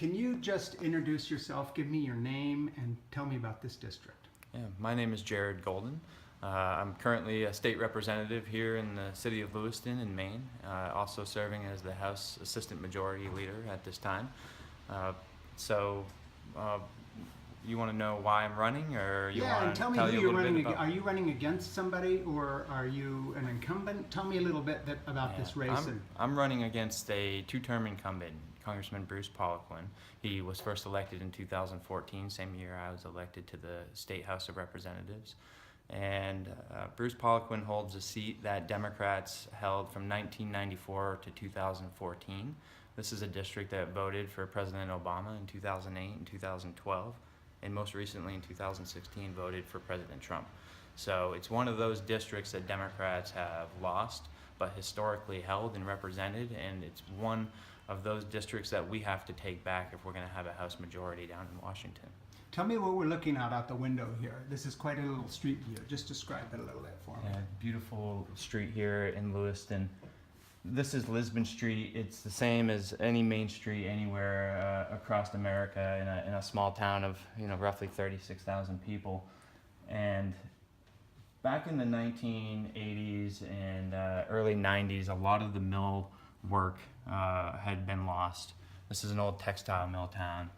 Can you just introduce yourself, give me your name, and tell me about this district? Yeah, my name is Jared Golden. I'm currently a state representative here in the city of Lewiston in Maine, also serving as the House Assistant Majority Leader at this time. You want to know why I'm running, or you want to tell me who you're running about? Are you running against somebody, or are you an incumbent? Tell me a little bit about this race. I'm running against a two-term incumbent, Congressman Bruce Poliquin. He was first elected in 2014, same year I was elected to the State House of Representatives. And Bruce Poliquin holds a seat that Democrats held from 1994 to 2014. This is a district that voted for President Obama in 2008 and 2012, and most recently in 2016 voted for President Trump. So it's one of those districts that Democrats have lost, but historically held and represented, and it's one of those districts that we have to take back if we're going to have a House majority down in Washington. Tell me what we're looking at out the window here. This is quite a little street view. Just describe it a little bit for me. Yeah, beautiful street here in Lewiston. This is Lisbon Street. It's the same as any main street anywhere across America in a small town of roughly 36,000 people. And back in the 1980s and early 90s, a lot of the mill work had been lost. This is an old textile mill town.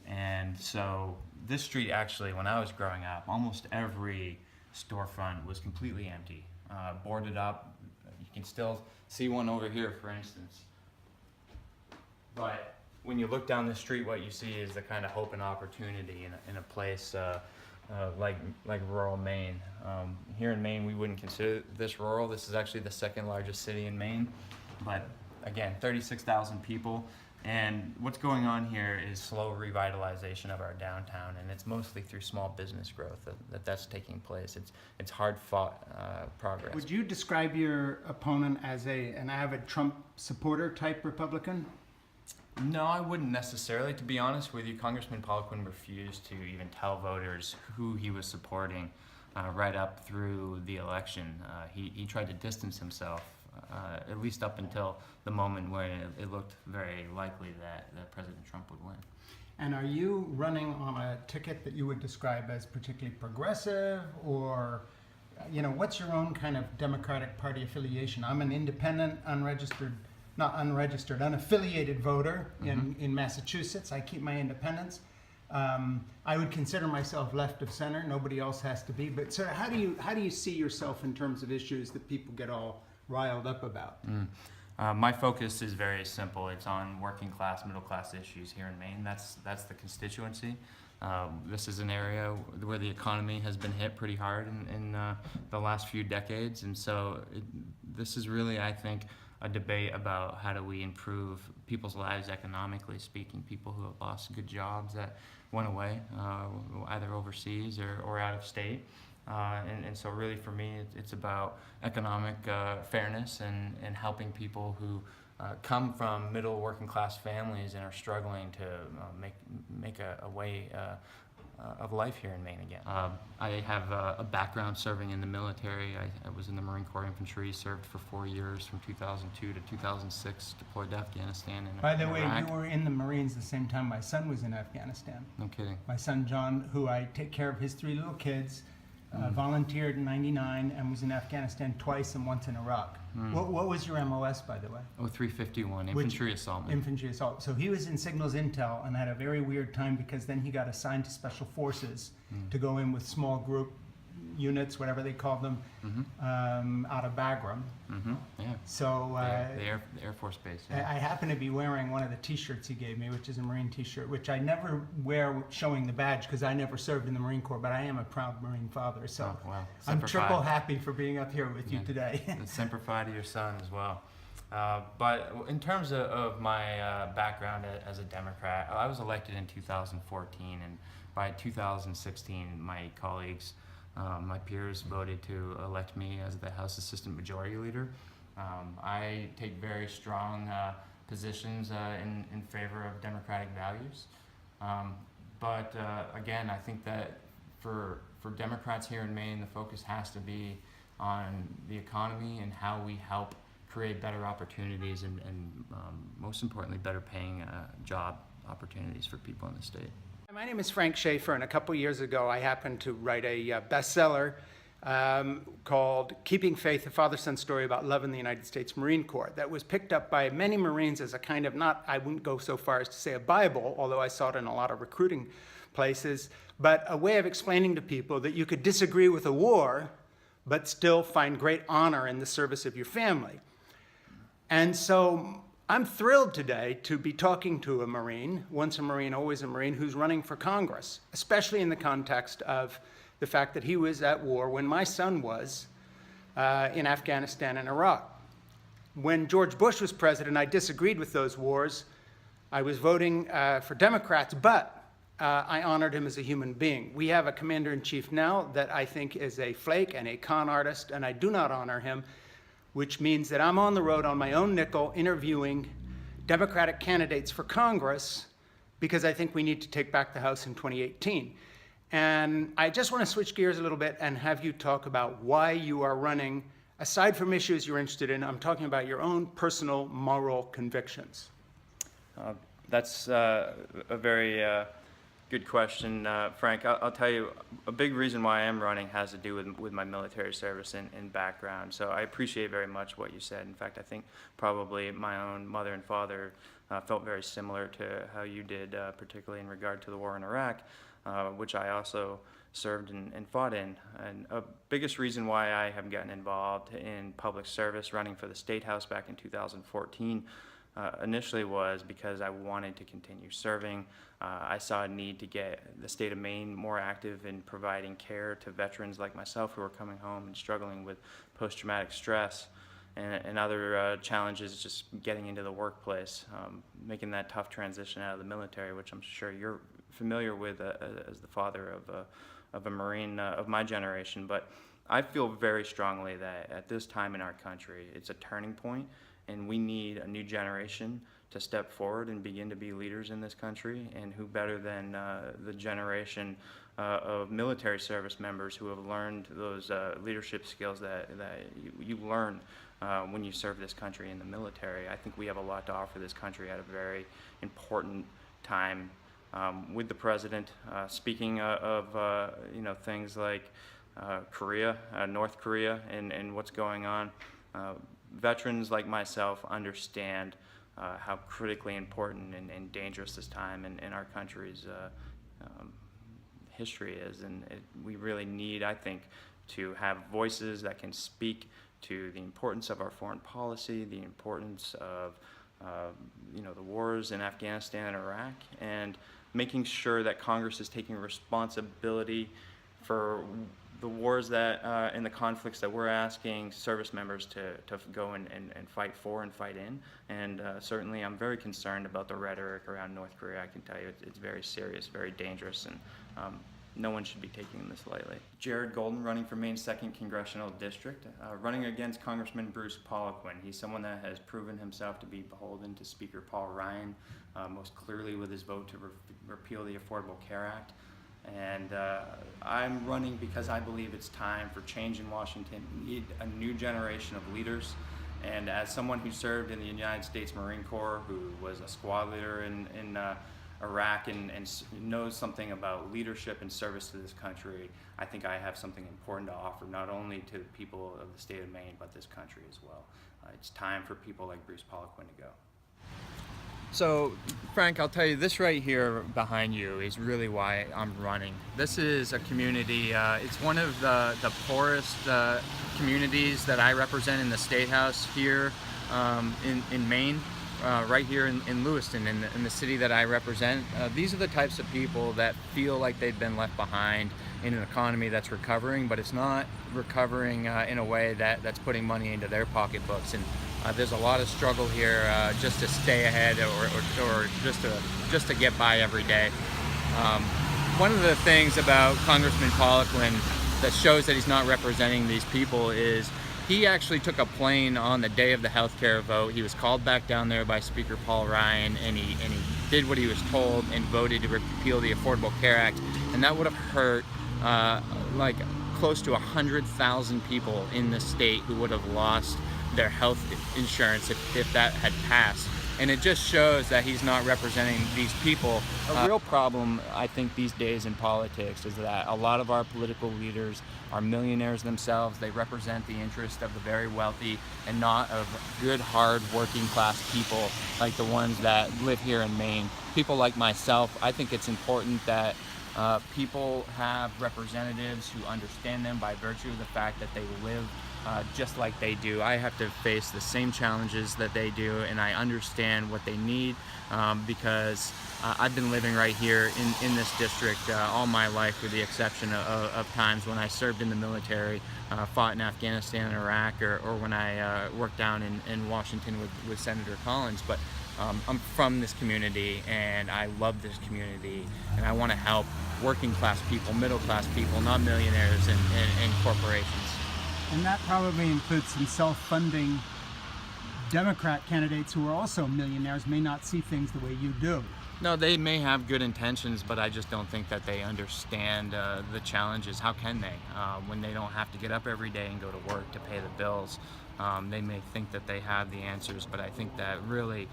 And so this street actually, when I was growing up, almost every storefront was completely empty, boarded up. You can still see one over here, for instance. But when you look down the street, what you see is the kind of hope and opportunity in a place like rural Maine. Here in Maine, we wouldn't consider this rural. This is actually the second largest city in Maine. But again, 36,000 people. And what's going on here is slow revitalization of our downtown, and it's mostly through small business growth that's taking place. It's hard-fought progress. Would you describe your opponent as an avid Trump supporter type Republican? No, I wouldn't necessarily. To be honest with you, Congressman Poliquin refused to even tell voters who he was supporting right up through the election. He tried to distance himself, at least up until the moment where it looked very likely that President Trump would win. And are you running on a ticket that you would describe as particularly progressive, or what's your own kind of Democratic Party affiliation? I'm an independent, unaffiliated voter in Massachusetts. I keep my independence. I would consider myself left of center. Nobody else has to be. But sir, how do you see yourself in terms of issues that people get all riled up about? My focus is very simple. It's on working class, middle class issues here in Maine. That's the constituency. This is an area where the economy has been hit pretty hard in the last few decades, and so this is really, I think, a debate about how do we improve people's lives economically speaking, people who have lost good jobs that went away, either overseas or out of state. And so really for me, it's about economic fairness and helping people who come from middle working class families and are struggling to make a way of life here in Maine again. I have a background serving in the military. I was in the Marine Corps Infantry, served for 4 years from 2002 to 2006, deployed to Afghanistan and By the way, Iraq. you were in the Marines the same time my son was in Afghanistan. No kidding. My son John, who I take care of his 3 little kids, volunteered in '99 and was in Afghanistan twice and once in Iraq. What was your MOS, by the way? 0351, infantry assault. Infantry assault. So he was in Signals Intel and had a very weird time because then he got assigned to Special Forces to go in with small group units, whatever they called them, out of Bagram. Yeah. So The Air Force Base. Yeah. I happen to be wearing one of the T-shirts he gave me, which is a Marine T-shirt, which I never wear showing the badge because I never served in the Marine Corps, but I am a proud Marine father, so Wow. I'm triple happy for being up here with you today. And Semper Fi to your son as well. But in terms of my background as a Democrat, I was elected in 2014, and by 2016, my colleagues, my peers voted to elect me as the House Assistant Majority Leader. I take very strong positions in favor of democratic values. But again, I think that for Democrats here in Maine, the focus has to be on the economy and how we help create better opportunities and most importantly, better paying opportunities for people in the state. My name is Frank Schaeffer, and a couple years ago I happened to write a bestseller called Keeping Faith, a father-son story about love in the United States Marine Corps, that was picked up by many Marines as a kind of, not, I wouldn't go so far as to say a Bible, although I saw it in a lot of recruiting places, but a way of explaining to people that you could disagree with a war, but still find great honor in the service of your family. And so I'm thrilled today to be talking to a Marine, once a Marine, always a Marine, who's running for Congress, especially in the context of the fact that he was at war when my son was in Afghanistan and Iraq. When George Bush was president, I disagreed with those wars. I was voting for Democrats, but I honored him as a human being. We have a commander-in-chief now that I think is a flake and a con artist, and I do not honor him, which means that I'm on the road on my own nickel interviewing Democratic candidates for Congress because I think we need to take back the House in 2018. And I just want to switch gears a little bit and have you talk about why you are running. Aside from issues you're interested in, I'm talking about your own personal moral convictions. That's a very good question, Frank. I'll tell you, a big reason why I am running has to do with my military service and background. So I appreciate very much what you said. In fact, I think probably my own mother and father felt very similar to how you did, particularly in regard to the war in Iraq, which I also served and fought in. And a biggest reason why I have gotten involved in public service, running for the State House back in 2014, initially was because I wanted to continue serving. I saw a need to get the state of Maine more active in providing care to veterans like myself who are coming home and struggling with post-traumatic stress and other challenges just getting into the workplace, making that tough transition out of the military, which I'm sure you're familiar with as the father of a Marine of my generation. But I feel very strongly that at this time in our country, it's a turning point, and we need a new generation to step forward and begin to be leaders in this country. And who better than the generation of military service members who have learned those leadership skills that you learn when you serve this country in the military. I think we have a lot to offer this country at a very important time with the president speaking of things like Korea, North Korea, and what's going on. Veterans like myself understand how critically important and dangerous this time in our country's history is, and we really need, I think, to have voices that can speak to the importance of our foreign policy, the importance of the wars in Afghanistan and Iraq, and making sure that Congress is taking responsibility for the wars that and the conflicts that we're asking service members to go and fight for and fight in. And certainly I'm very concerned about the rhetoric around North Korea. I can tell you it's very serious, very dangerous, and no one should be taking this lightly. Jared Golden, running for Maine's 2nd Congressional District, running against Congressman Bruce Poliquin. He's someone that has proven himself to be beholden to Speaker Paul Ryan, most clearly with his vote to repeal the Affordable Care Act. And I'm running because I believe it's time for change in Washington. We need a new generation of leaders. And as someone who served in the United States Marine Corps, who was a squad leader in Iraq and knows something about leadership and service to this country, I think I have something important to offer, not only to the people of the state of Maine, but this country as well. It's time for people like Bruce Poliquin to go. So, Frank, I'll tell you, this right here behind you is really why I'm running. This is a community, it's one of the poorest communities that I represent in the State House here in Maine, right here in Lewiston, in the city that I represent. These are the types of people that feel like they've been left behind in an economy that's recovering, but it's not recovering in a way that's putting money into their pocketbooks. And there's a lot of struggle here just to stay ahead or just to get by every day. One of the things about Congressman Poliquin that shows that he's not representing these people is he actually took a plane on the day of the healthcare vote. He was called back down there by Speaker Paul Ryan, and he did what he was told and voted to repeal the Affordable Care Act, and that would have hurt like close to 100,000 people in the state who would have lost their health insurance if that had passed. and it just shows that he's not representing these people. A real problem, I think, these days in politics is that a lot of our political leaders are millionaires themselves. They represent the interest of the very wealthy and not of good, hard, working class people like the ones that live here in Maine. People like myself, I think it's important that people have representatives who understand them by virtue of the fact that they live just like they do. I have to face the same challenges that they do, and I understand what they need because I've been living right here in this district all my life, with the exception of times when I served in the military, fought in Afghanistan and Iraq, or when I worked down in Washington with Senator Collins. But I'm from this community, and I love this community, and I want to help working class people, middle class people, not millionaires and corporations. And that probably includes some self-funding Democrat candidates who are also millionaires, may not see things the way you do. No, they may have good intentions, but I just don't think that they understand the challenges. How can they? When they don't have to get up every day and go to work to pay the bills. They may think that they have the answers, but I think that really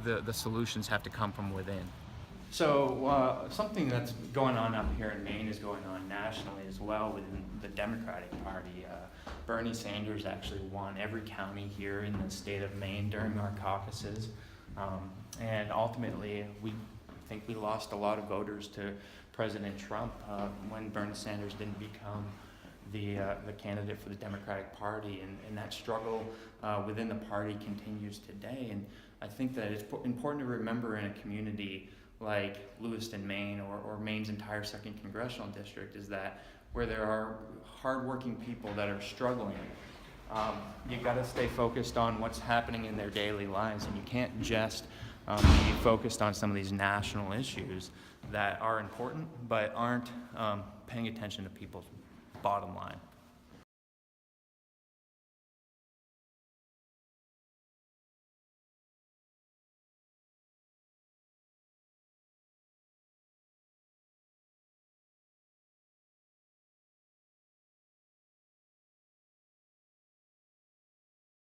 the solutions have to come from within. So something that's going on up here in Maine is going on nationally as well within the Democratic Party. Bernie Sanders actually won every county here in the state of Maine during our caucuses. And ultimately, I think we lost a lot of voters to President Trump when Bernie Sanders didn't become the candidate for the Democratic Party, and that struggle within the party continues today. And I think that it's important to remember in a community like Lewiston, Maine, or Maine's entire 2nd Congressional District, is that where there are hardworking people that are struggling, you got to stay focused on what's happening in their daily lives, and you can't just be focused on some of these national issues that are important but aren't paying attention to people's bottom line.